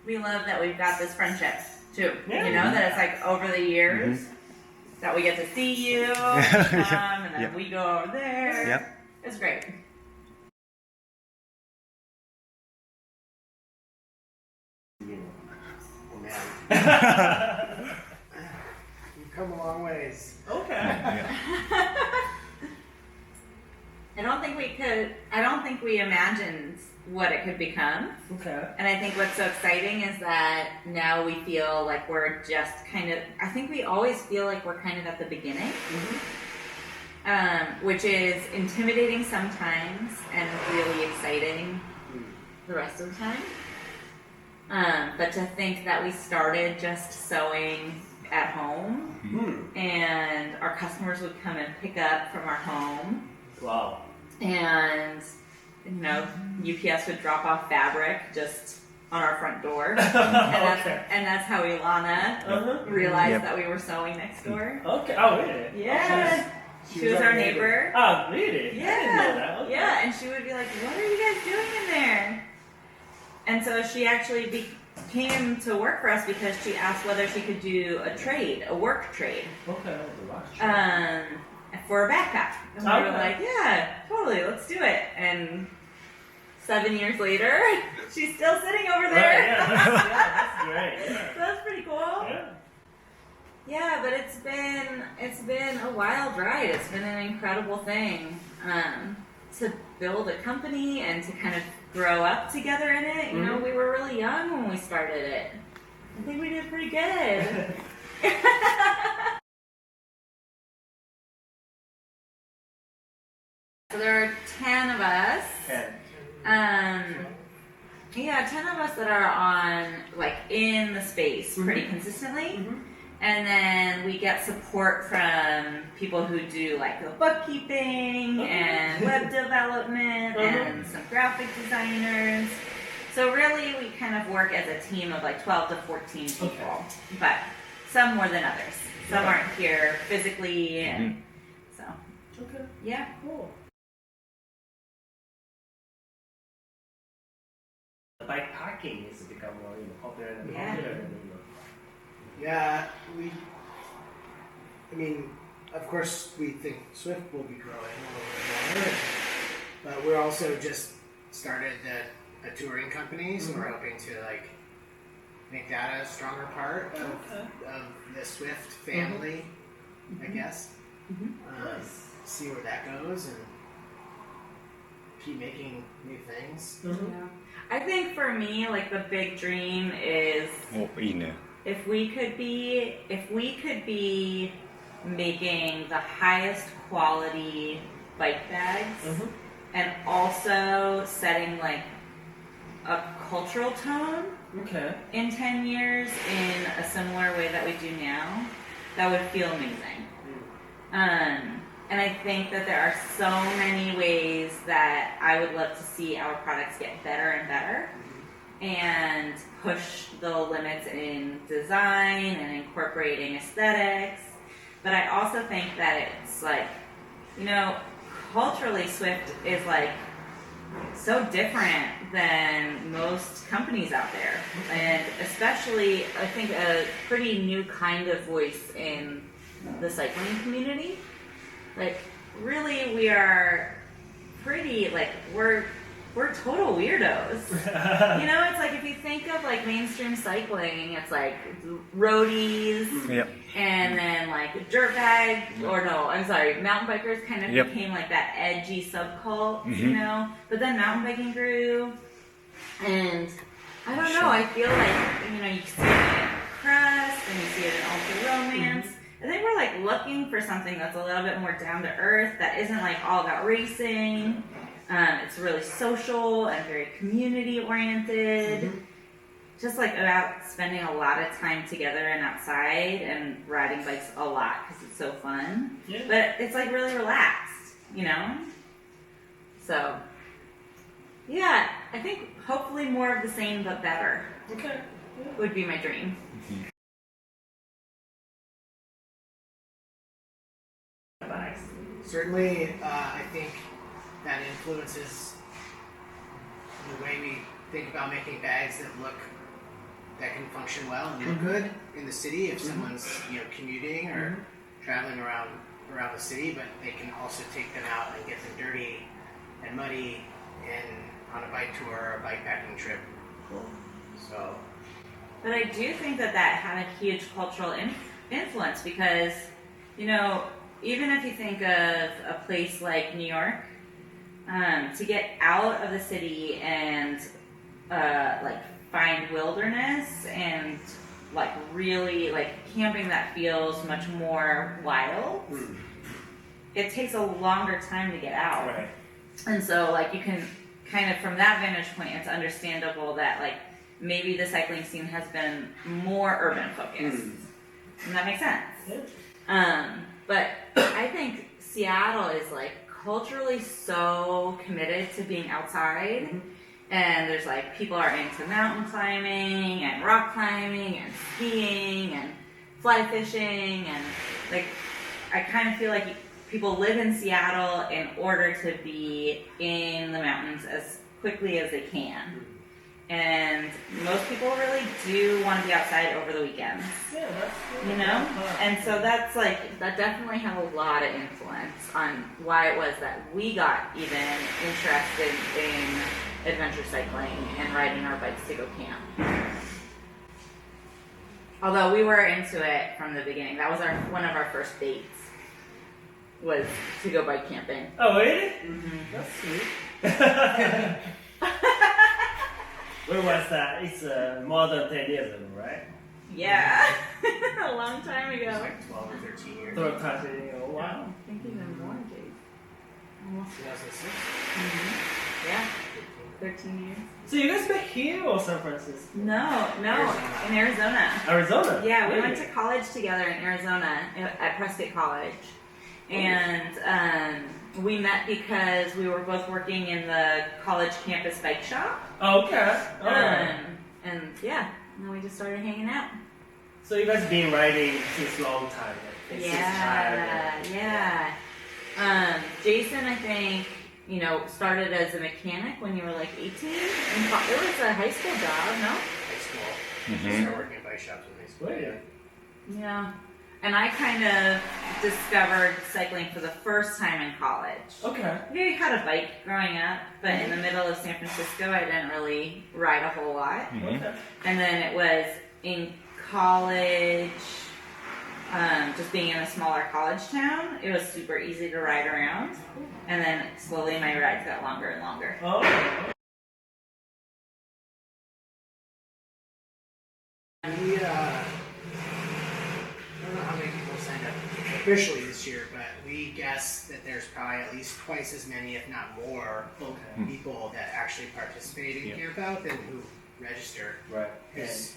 we love that we've got this friendship too. Yeah. You know, that it's like over the years that we get to see you, and then we go over there. Yep. It's great. You've come a long ways. Okay. I don't think we imagined what it could become. Okay. And I think what's so exciting is that now we feel like we're just I think we always feel like we're kind of at the beginning, which is intimidating sometimes and really exciting the rest of the time. But to think that we started just sewing at home and our customers would come and pick up from our home. Wow. And, you know, UPS would drop off fabric just on our front door. And that's how Ilana realized that we were sewing next door. Okay. Oh, really? Yeah. She was our neighbor. Oh, really? Yeah. I didn't know that. Okay. Yeah, and she would be like, what are you guys doing in there? And so she actually came to work for us because she asked whether she could do a work trade. Okay. For a backpack. And we were like, yeah, totally, let's do it. And 7 years later, she's still sitting over there. Right, that's great. Yeah. So that's pretty cool. Yeah, but it's been a wild ride. It's been an incredible thing to build a company and to kind of grow up together in it. You know, we were really young when we started it. I think we did pretty good. So there are 10 of us. 10 of us that are on, like, in the space pretty consistently. And then we get support from people who do, like, the bookkeeping and web development and some graphic designers. So really, we kind of work as a team of, like, 12 to 14 people. But some more than others. Some aren't here physically, and so. Yeah. Cool. Bike packing has become more popular and popular. Yeah, of course, we think Swift will be growing a little bit more, but we're also just started a touring company, so we're hoping to make that a stronger part of the Swift family, I guess. See where that goes and keep making new things. Yeah. I think for me, like, the big dream is if we could be making the highest quality bike bags and also setting, like, a cultural tone in 10 years in a similar way that we do now, that would feel amazing. And I think that there are so many ways that I would love to see our products get better and better and push the limits in design and incorporating aesthetics. But I also think that it's like, you know, culturally Swift is like so different than most companies out there. And especially, I think, a pretty new kind of voice in the cycling community. Like, really, we are pretty, like, we're total weirdos. You know, it's like, if you think of, like, mainstream cycling, it's like roadies, and then, like, mountain bikers kind of became, like, that edgy subcult, you know? But then mountain biking grew, and I don't know, I feel like, you know, you see it in crust, and you see it in ultra romance. I think we're, like, looking for something that's a little bit more down to earth, that isn't, like, all about racing. It's really social and very community oriented. Just, like, about spending a lot of time together and outside and riding bikes a lot because it's so fun. But it's, like, really relaxed, you know? So, yeah, I think hopefully more of the same but better would be my dream. Certainly, I think that influences the way we think about making bags that look that can function well and look good in the city if someone's commuting or traveling around the city, but they can also take them out and get them dirty and muddy on a bike tour or a bike packing trip. So, but I do think that had a huge cultural influence because, even if you think of a place like New York, to get out of the city and find wilderness and really camping that feels much more wild, it takes a longer time to get out. Right. And so you can kind of, from that vantage point, it's understandable that maybe the cycling scene has been more urban focused. And that makes sense. Yeah. But I think Seattle is culturally so committed to being outside. And there's people are into mountain climbing and rock climbing and skiing and fly fishing and I kind of feel like people live in Seattle in order to be in the mountains as quickly as they can. And most people really do want to be outside over the weekends. Yeah, that's good. And so that's that definitely had a lot of influence on why it was that we got even interested in adventure cycling and riding our bikes to go camp. Although we were into it from the beginning. That was one of our first dates, was to go bike camping. Oh, really? That's sweet. Where was that? It's more than 10 years ago, right? Yeah, a long time it ago. was 12 or 13 years. 13 years ago. Wow. I think even more, Jake. Almost. 2006. Yeah, 13 years. So you guys met here or San Francisco? No, Arizona. in Arizona. Arizona? Yeah, we Really? went to college together in Arizona at Prescott College. And we met because we were both working in the college campus bike shop. Oh, okay. Alright. And then we just started hanging out. So you guys been riding since long time, like since childhood. Yeah. Jason, I think, started as a mechanic when you were 18. And it was a high school job, no? High school. I started working at bike shops in high school. Yeah. Yeah. And I kind of discovered cycling for the first time in college. Okay. I had a bike growing up, but in the middle of San Francisco, I didn't really ride a whole lot. Okay. And then it was in college, just being in a smaller college town, it was super easy to ride around. And then slowly my rides got longer and longer. Oh. We, I don't know how many people signed up officially this year, but we guess that there's probably at least twice as many, if not more, people that actually participate in Camp Out than who register. Right. Because,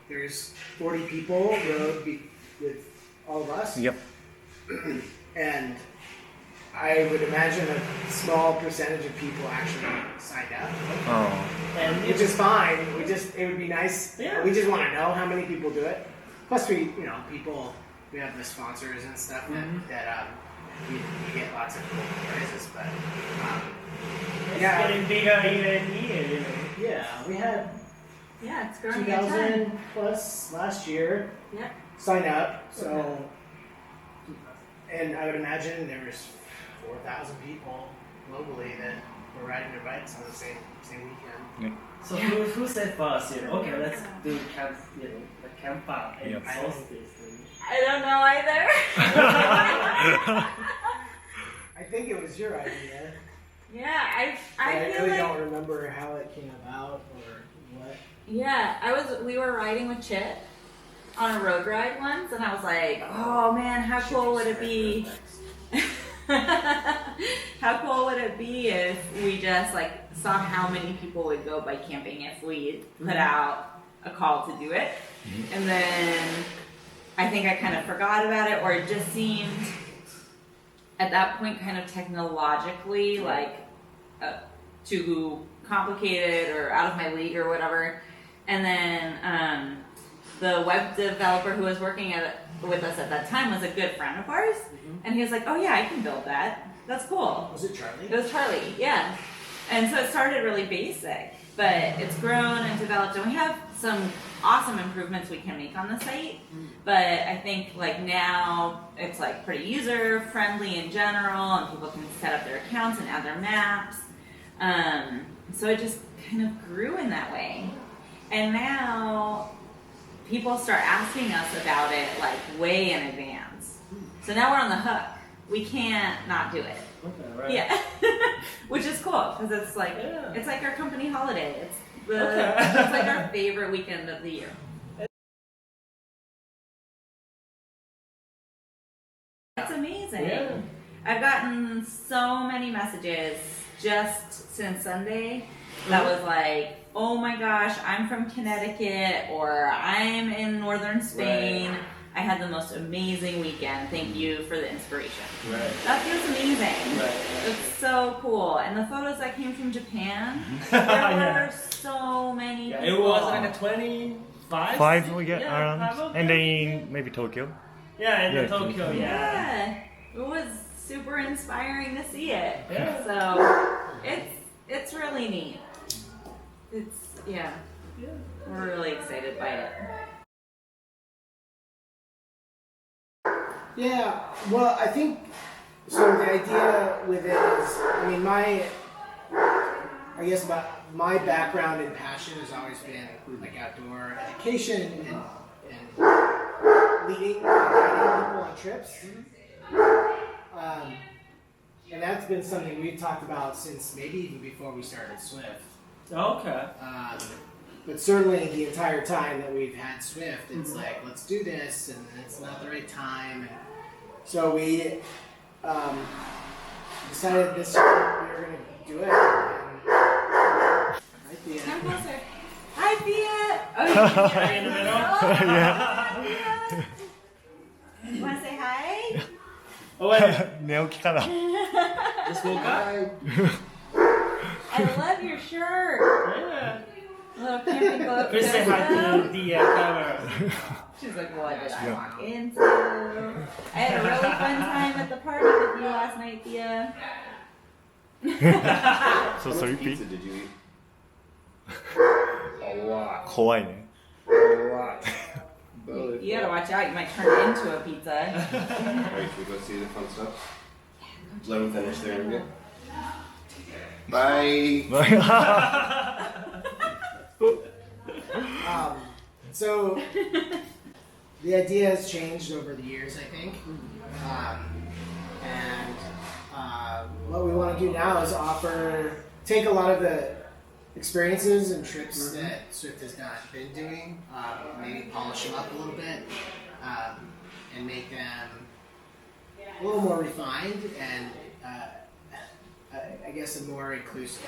there's 40 people rode with all of us. Yep. And I would imagine a small percentage of people actually signed up. Oh. And which is fine. It would be nice. Yeah. We just want to know how many people do it. Plus, we have the sponsors and stuff that we get lots of cool prizes. But It's getting bigger even year. Yeah, we had Yeah, it's growing 2,000 plus last year Yep. sign up. So, and I would imagine there was 4,000 people globally that were riding their bikes on the same weekend. So who said first? Okay, let's do camp. The camp out and Yep. post this. I don't know either. I think it was your idea. Yeah, I I feel really like don't remember how it came about or what. yeah, we were riding with Chip on a road ride once, and I was like, oh man, how cool would it be? How cool would it be if we just saw how many people would go bike camping if we put out a call to do it? And then I think I kind of forgot about it, or it just seemed at that point kind of technologically too complicated or out of my league or whatever. And then the web developer who was working with us at that time was a good friend of ours, and he was like, oh yeah, I can build that. That's cool. Was it Charlie? It was Charlie, yeah. And so it started really basic, but it's grown and developed, and we have some awesome improvements we can make on the site, but I think like now it's like pretty user friendly in general, and people can set up their accounts and add their maps. So it just kind of grew in that way, and now people start asking us about it like way in advance. So now we're on the hook. We can't not do it. Okay, right. Yeah, which is cool because it's like it's like our company holiday. It's like our favorite weekend of the year. It's amazing. Yeah. I've gotten so many messages just since Sunday that was like, oh my gosh, I'm from Connecticut, or I'm in northern Spain. Right. I had the most amazing weekend. Thank you for the inspiration. Right. That feels amazing. Right. It's so cool. And the photos that came from Japan, there were so many people. It was like a 25? Five we get around. And then maybe Tokyo. Yeah, in Tokyo, yeah. It was super inspiring to see it. Yeah. So it's really neat. We're really excited by it. Yeah, well, I think, so the idea with it is, I mean, my background and passion has always been like outdoor education and leading and guiding people on trips. And that's been something we've talked about since maybe even before we started Swift. Okay. But certainly the entire time that we've had Swift, it's like, let's do this, and it's not the right time. And so we decided this year we were going to do it. Hi, Thea. Come closer. Hi, Thea. Oh, you're right in the middle? Yeah. You want to say hi? Oh, wait. Just woke up? I love your shirt. Yeah. Little camping boat. Chris said hi to the camera. She's like, what did I walk into? I had a really fun time at the party with you last night, Thea. So How much sleepy. pizza did you eat? A lot. 怖いね A lot. You gotta watch out, you might turn it into a pizza. Alright, should we go see the fun stuff? Let them finish there and get. Bye. So the idea has changed over the years, I think. What we want to do now is take a lot of the experiences and trips that Swift has been doing, maybe polish them up a little bit, and make them a little more refined and I guess a more inclusive,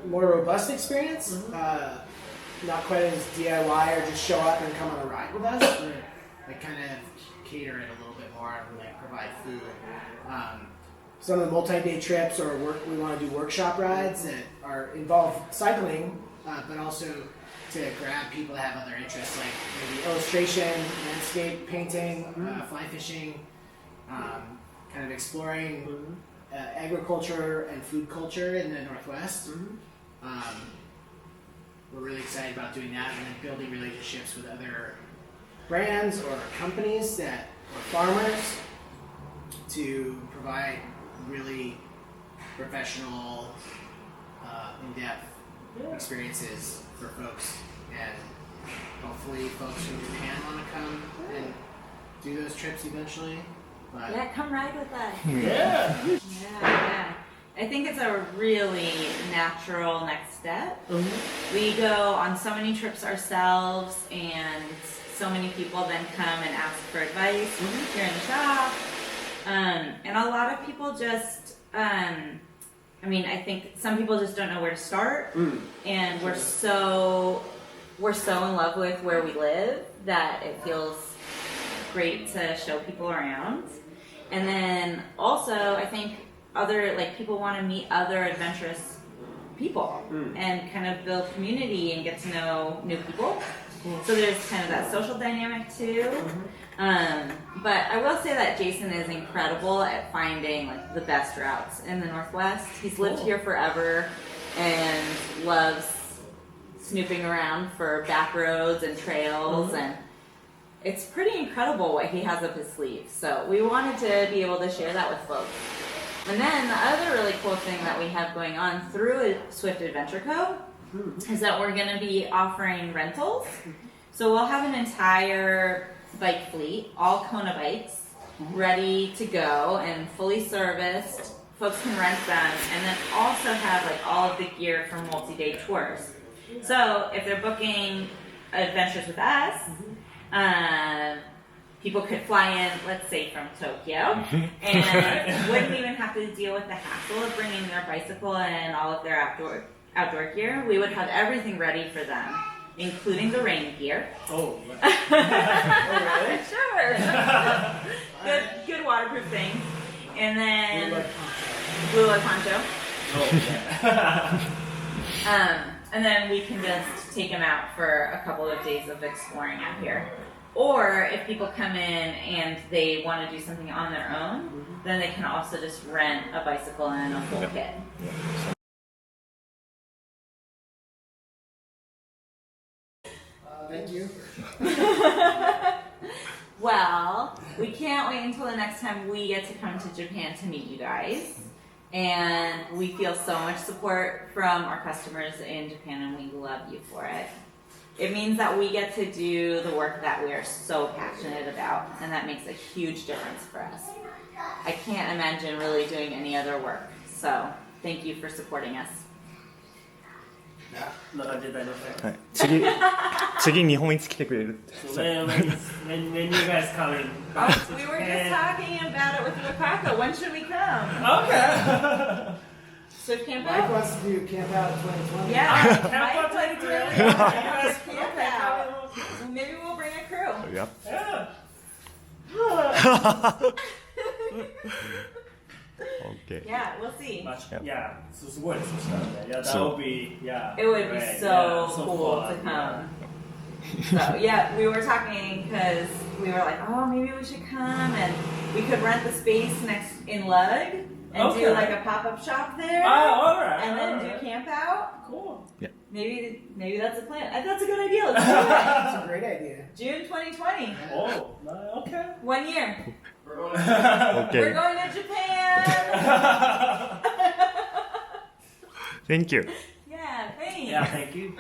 more robust experience. Not quite as DIY or just show up and come on a ride with us. Like kind of cater it a little bit more and like provide food. Some of the multi-day trips or we want to do workshop rides that involve cycling, but also to grab people that have other interests like maybe illustration, landscape painting, fly fishing, kind of exploring agriculture and food culture in the Northwest. We're really excited about doing that and then building relationships with other brands or companies or farmers to provide really professional, in-depth experiences for folks, and hopefully folks from Japan want to come and do those trips eventually. But Yeah, come ride with us. Yeah. Yeah. I think it's a really natural next step. We go on so many trips ourselves, and so many people then come and ask for advice here in the shop. And a lot of people just, I think some people just don't know where to start, and we're so in love with where we live that it feels great to show people around. And then also, I think people want to meet other adventurous people and kind of build community and get to know new people. So there's kind of that social dynamic too. But I will say that Jason is incredible at finding like the best routes in the Northwest. He's lived here forever. and loves snooping around for back roads and trails, and it's pretty incredible what he has up his sleeve. So we wanted to be able to share that with folks. And then the other really cool thing that we have going on through Swift Adventure Co. is that we're going to be offering rentals. So we'll have an entire bike fleet, all Kona bikes, ready to go and fully serviced. Folks can rent them, and then also have like all of the gear for multi-day tours. So if they're booking adventures with us, people could fly in, let's say from Tokyo, and wouldn't even have to deal with the hassle of bringing their bicycle and all of their outdoor gear. We would have everything ready for them, including the rain gear. Oh, Really? Sure. good waterproof thing. And then bluelug poncho. Oh, yeah. And then we can just take them out for a couple of days of exploring out here. Or if people come in and they want to do something on their own, then they can also just rent a bicycle and a full kit. Thank you. Well, we can't wait until the next time we get to come to Japan to meet you guys. And we feel so much support from our customers in Japan, and we love you for it. It means that we get to do the work that we are so passionate about, and that makes a huge difference for us. I can't imagine really doing any other work. So thank you for supporting us. No, did I know that? はい、次日本いつ来てくれるって So when you guys coming back to We were just Japan? talking about it with Wakako. When should we come? Okay. Swift Camp Mike Out? wants to do Camp Out 2020. Yeah. Camp Mike Out likes 2020. really You want to guys- do Camp Out. Maybe we'll bring a crew. Yep. Yeah. Okay. Yeah, we'll see. Much, Yep. yeah, すごいですしたね。Yeah, that So- would be, yeah. It would be great. so Yeah, so cool fun, to come. So yeah, we were talking because we were like, oh, maybe we should come, and we could rent the space next in Lug and Okay. do like a pop-up shop there, Oh, alright. and then alright. do Camp Out. Cool. Maybe that's a plan. That's a good idea. Let's do That's a great idea. it. June 2020. Oh, okay. 1 year. We're Okay. going to Japan. Thank you. Yeah, thanks. Yeah, thank you.